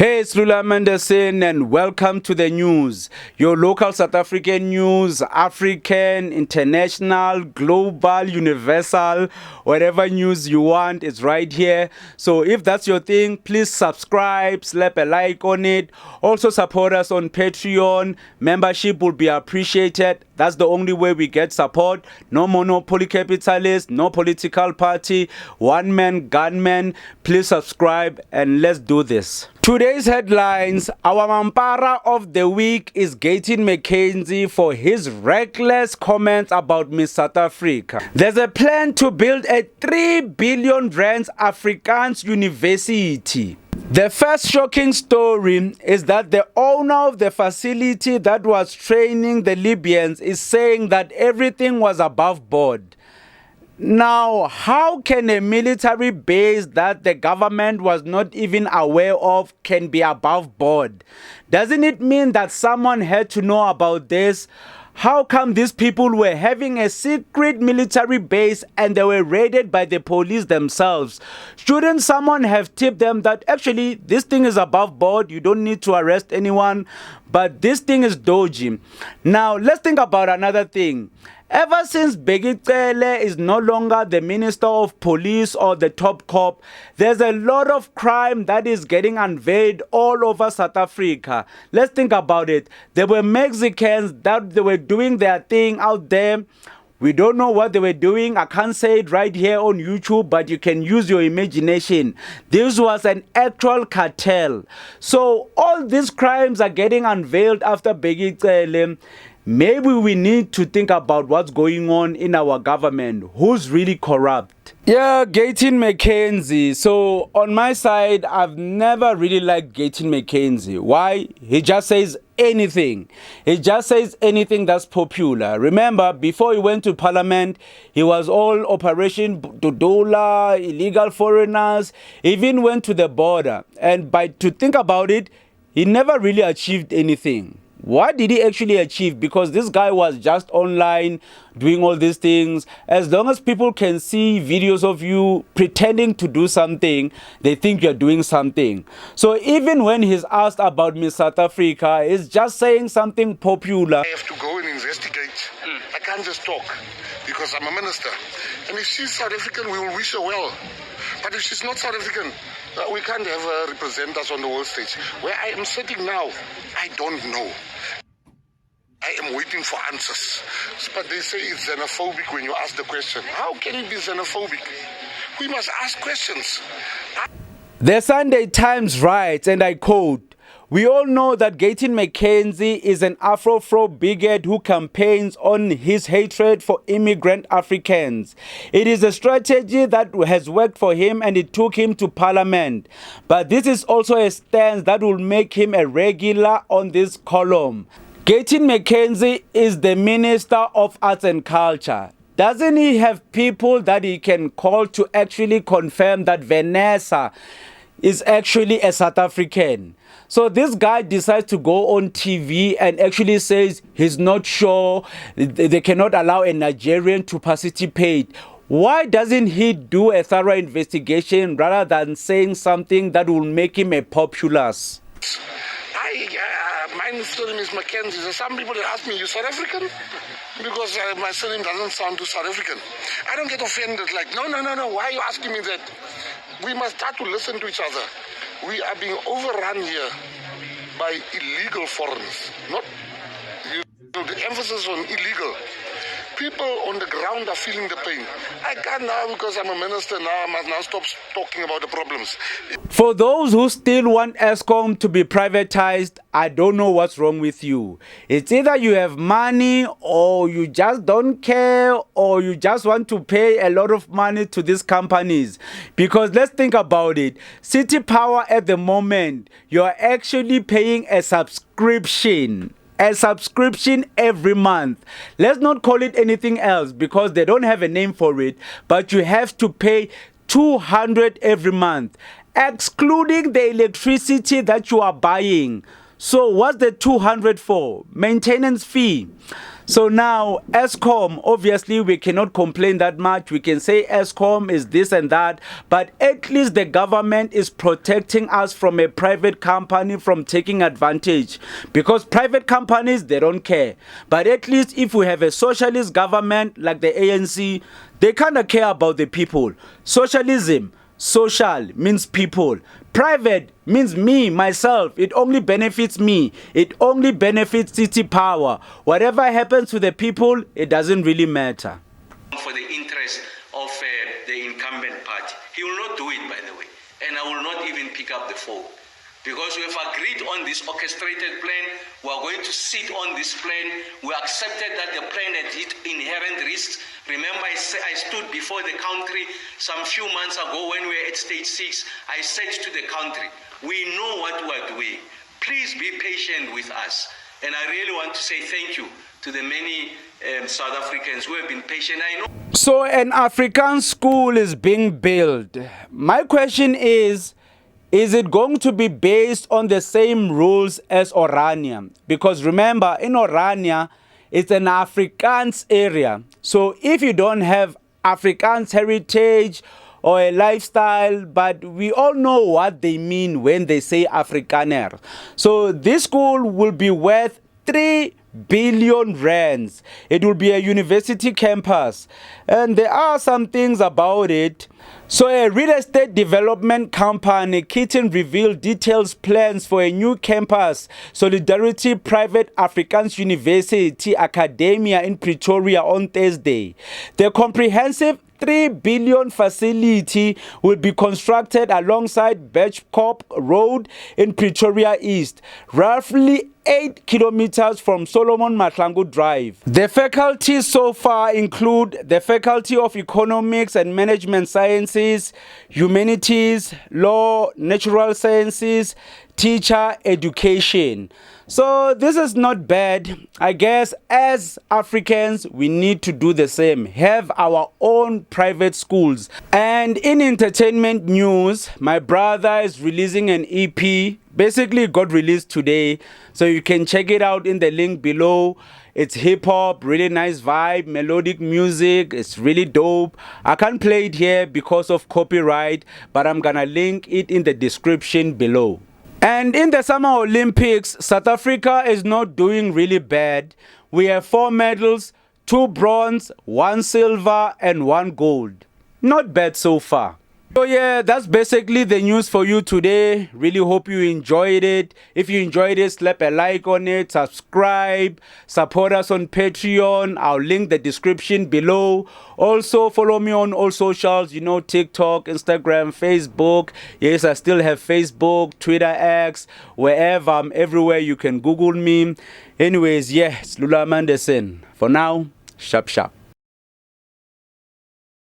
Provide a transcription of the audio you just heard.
Hey, it's Lula Mendesin and welcome to the news. Your local South African news, African, international, global, universal, whatever news you want is right here. So if that's your thing, please subscribe, slap a like on it. Also support us on Patreon. Membership will be appreciated. That's the only way we get support. No monopoly capitalist, no political party, one man gunman. Please subscribe and let's do this. Today's headlines, our Mampara of the week is Gayton McKenzie for his reckless comments about Miss South Africa. There's a plan to build a 3 billion rands Afrikaans university. The first shocking story is that the owner of the facility that was training the Libyans is saying that everything was above board. Now, how can a military base that the government was not even aware of can be above board? Doesn't it mean that someone had to know about this? How come these people were having a secret military base and they were raided by the police themselves? Shouldn't someone have tipped them that actually this thing is above board, you don't need to arrest anyone, but this thing is dodgy? Now, let's think about another thing. Ever since Begicele is no longer the Minister of Police or the top cop, there's a lot of crime that is getting unveiled all over South Africa. Let's think about it. There were Mexicans that they were doing their thing out there. We don't know what they were doing. I can't say it right here on YouTube, but you can use your imagination. This was an actual cartel. So all these crimes are getting unveiled after Begicele. Maybe we need to think about what's going on in our government. Who's really corrupt? Yeah, Gayton McKenzie. So on my side, I've never really liked Gayton McKenzie. Why? He just says anything. He just says anything that's popular. Remember, before he went to parliament, he was all Operation Dodola, illegal foreigners, even went to the border. And to think about it, he never really achieved anything. What did he actually achieve? Because this guy was just online doing all these things. As long as people can see videos of you pretending to do something, they think you're doing something. So even when he's asked about Miss South Africa, he's just saying something popular. I have to go and investigate. I can't just talk because I'm a minister. And if she's South African, we will wish her well. But if she's not South African, we can't have her represent us on the world stage. Where I am sitting now, I don't know. I am waiting for answers. But they say it's xenophobic when you ask the question. How can it be xenophobic? We must ask questions. The Sunday Times writes, and I quote, "We all know that Gayton McKenzie is an Afro bigot who campaigns on his hatred for immigrant Africans. It is a strategy that has worked for him and it took him to parliament. But this is also a stance that will make him a regular on this column." Gayton McKenzie is the Minister of Arts and Culture. Doesn't he have people that he can call to actually confirm that Vanessa is actually a South African? So this guy decides to go on TV and actually says he's not sure they cannot allow a Nigerian to participate. Why doesn't he do a thorough investigation rather than saying something that will make him a populace? My surname is Mackenzie. So some people ask me, you South African? Because my surname doesn't sound too South African. I don't get offended like, no, why are you asking me that? We must start to listen to each other. We are being overrun here by illegal foreigners. Not the emphasis on illegal. People on the ground are feeling the pain. I can't now because I'm a minister now. I must now stop talking about the problems. For those who still want Eskom to be privatized, I don't know what's wrong with you. It's either you have money or you just don't care or you just want to pay a lot of money to these companies. Because let's think about it. City Power at the moment, you're actually paying a subscription. A subscription every month. Let's not call it anything else because they don't have a name for it, but you have to pay 200 every month, excluding the electricity that you are buying. So what's the 200 for? Maintenance fee. So now Eskom, obviously we cannot complain that much. We can say Eskom is this and that, but at least the government is protecting us from a private company from taking advantage, because private companies, they don't care. But at least if we have a socialist government like the ANC, they kind of care about the people. Socialism, social means people. Private means me, myself. It only benefits me. It only benefits city power. Whatever happens to the people, it doesn't really matter. For the interest of the incumbent party. He will not do it, by the way. And I will not even pick up the phone. Because we have agreed on this orchestrated plan. We are going to sit on this plan. We accepted that the plan had hit inherent risks. Remember, I stood before the country some few months ago when we were at stage 6. I said to the country, we know what we are doing. Please be patient with us. And I really want to say thank you to the many South Africans who have been patient. I know. So an African school is being built. My question is it going to be based on the same rules as Orania? Because remember, in Orania, it's an Afrikaans area. So if you don't have Afrikaans heritage or a lifestyle, but we all know what they mean when they say Afrikaner. So this school will be worth 3 billion rands. It will be a university campus. And there are some things about it. So a real estate development company, Gayton, revealed details plans for a new campus, Solidarity Private Afrikaans University Academia in Pretoria on Thursday. The comprehensive 3 billion facility will be constructed alongside Birchcop Road in Pretoria East, roughly 8 kilometers from Solomon Mahlangu Drive. The faculties so far include the Faculty of Economics and Management Sciences, Humanities, Law, Natural Sciences, Teacher Education. So this is not bad. I guess as Africans, we need to do the same. Have our own private schools. And in entertainment news, my brother is releasing an EP. Basically, it got released today. So you can check it out in the link below. It's hip hop, really nice vibe, melodic music. It's really dope. I can't play it here because of copyright, but I'm gonna link it in the description below. And in the Summer Olympics, South Africa is not doing really bad. We have 4 medals, 2 bronze, 1 silver, and 1 gold. Not bad so far. So yeah, that's basically the news for you today. Really hope you enjoyed it. If you enjoyed it, slap a like on it, subscribe, support us on Patreon. I'll link the description below. Also follow me on all socials, you know, TikTok, Instagram, Facebook. Yes, I still have Facebook, Twitter, X, wherever. I'm everywhere. You can Google me. Anyways, yeah, it's Lula Mandesen. For now, sharp sharp.